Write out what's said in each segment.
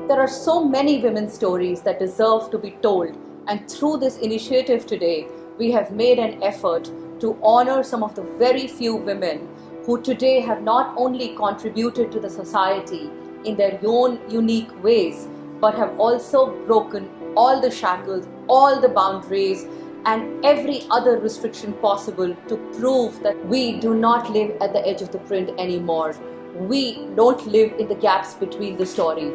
There are so many women's stories that deserve to be told, and through this initiative today, we have made an effort to honor some of the very few women who today have not only contributed to the society in their own unique ways, but have also broken all the shackles, all the boundaries, and every other restriction possible to prove that we do not live at the edge of the print anymore. We don't live in the gaps between the story.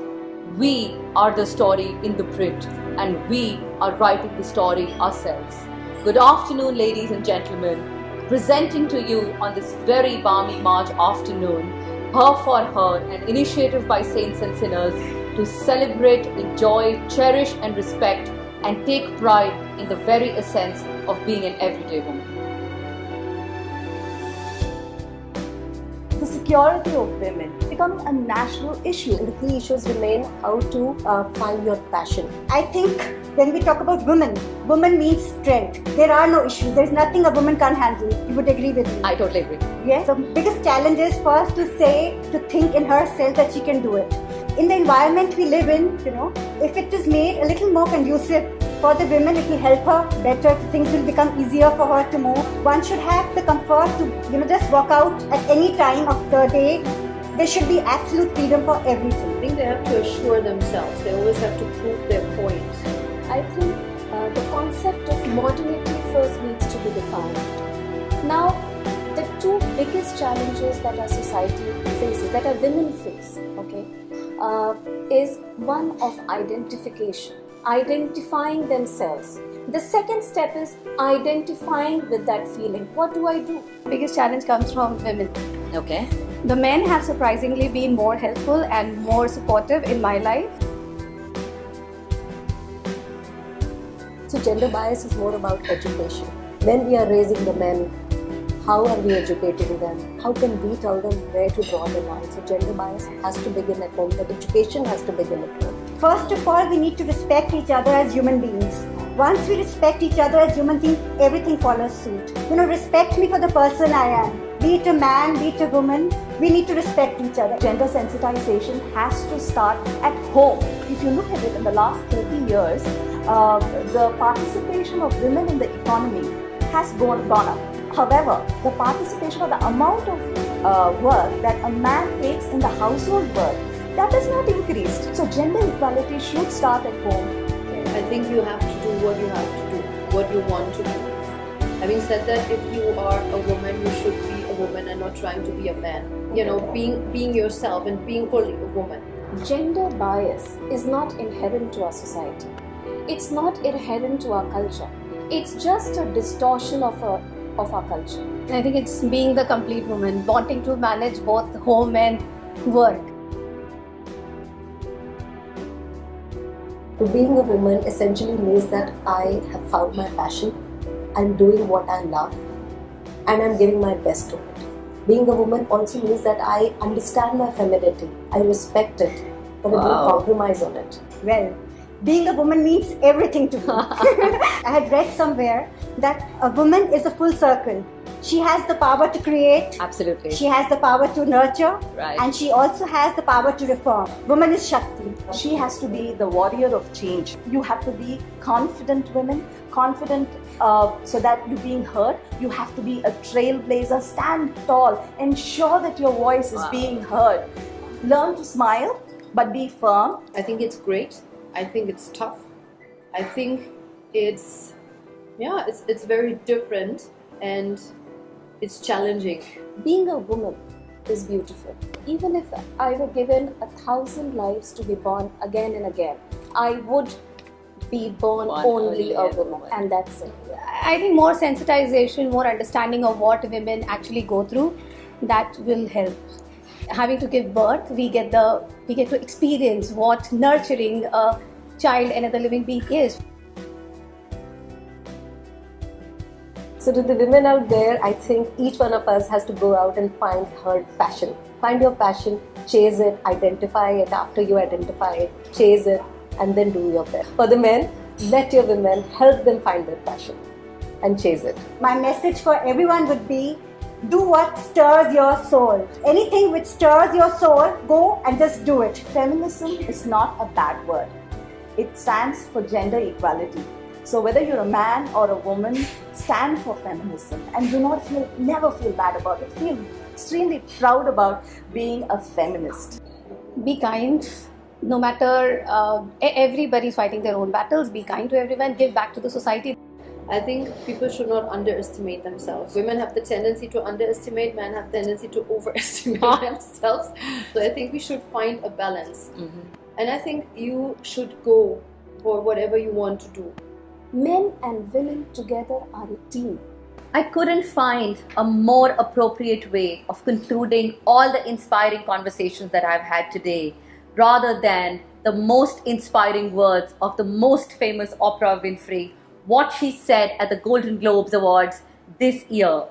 We are the story in the print, and we are writing the story ourselves. Good afternoon, ladies and gentlemen. Presenting to you on this very balmy March afternoon, Herforher, an initiative by saints and sinners to celebrate, enjoy, cherish and respect and take pride in the very essence of being an everyday woman. The security of women becoming a national issue. And the key issues remain how to find your passion. I think when we talk about women, woman means strength. There are no issues. There is nothing a woman can't handle. You would agree with me? I totally agree. Yes. The biggest challenge is first to think in herself that she can do it. In the environment we live in, if it is made a little more conducive for the women, it will help her better. Things will become easier for her to move. One should have the comfort to, just walk out at any time of the day. There should be absolute freedom for everything. I think they have to assure themselves. They always have to prove their point. I think the concept of modernity first needs to be defined. Now, the two biggest challenges that our society faces, that our women face, is one of identification, identifying themselves. The second step is identifying with that feeling. What do I do? Biggest challenge comes from women. Okay. The men have surprisingly been more helpful and more supportive in my life. So gender bias is more about education. When we are raising the men, how are we educating them? How can we tell them where to draw the line? So gender bias has to begin at home. That education has to begin at home. First of all, we need to respect each other as human beings. Once we respect each other as human beings, everything follows suit. Respect me for the person I am. Be it a man, be it a woman, we need to respect each other. Gender sensitization has to start at home. If you look at it in the last 30 years, the participation of women in the economy has gone up. However, the participation or the amount of work that a man takes in the household work, that has not increased. So gender equality should start at home. I think you have to do what you have to do, what you want to do. Having said that, if you are a woman, you should be a woman and not trying to be a man. Being yourself and being fully a woman. Gender bias is not inherent to our society. It's not inherent to our culture. It's just a distortion of our culture. I think it's being the complete woman, wanting to manage both home and work. Being a woman essentially means that I have found my passion, I'm doing what I love, and I'm giving my best to it. Being a woman also means that I understand my femininity, I respect it, but I don't compromise on it. Well, being a woman means everything to me. I had read somewhere that a woman is a full circle. She has the power to create. Absolutely. She has the power to nurture. Right. And she also has the power to reform. Woman is Shakti. She has to be the warrior of change. You have to be confident women, confident so that you're being heard. You have to be a trailblazer, stand tall, ensure that your voice is being heard. Learn to smile, but be firm. I think it's great. I think it's tough. I think it's very different and it's challenging. Being a woman is beautiful. Even if I were given 1,000 lives to be born again and again, I would be born only a woman, and that's it. I think more sensitization, more understanding of what women actually go through, that will help. Having to give birth, we get to experience what nurturing a child, another living being is. So to the women out there, I think each one of us has to go out and find her passion. Find your passion, chase it, identify it. After you identify it, chase it, and then do your best. For the men, let your women help them find their passion and chase it. My message for everyone would be, Do what stirs your soul. Anything which stirs your soul, go and just do it. Feminism is not a bad word. It stands for gender equality. So whether you're a man or a woman, stand for feminism and never feel bad about it. Feel extremely proud about being a feminist. Be kind. No matter everybody's fighting their own battles, be kind to everyone, give back to the society. I think people should not underestimate themselves. Women have the tendency to underestimate, men have the tendency to overestimate themselves. So I think we should find a balance. And I think you should go for whatever you want to do. Men and women together are a team. I couldn't find a more appropriate way of concluding all the inspiring conversations that I've had today, rather than the most inspiring words of the most famous Oprah Winfrey, what she said at the Golden Globes Awards this year.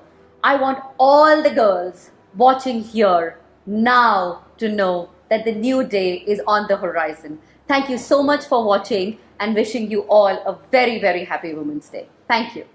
I want all the girls watching here now to know that the new day is on the horizon. Thank you so much for watching and wishing you all a very, very happy Women's Day. Thank you.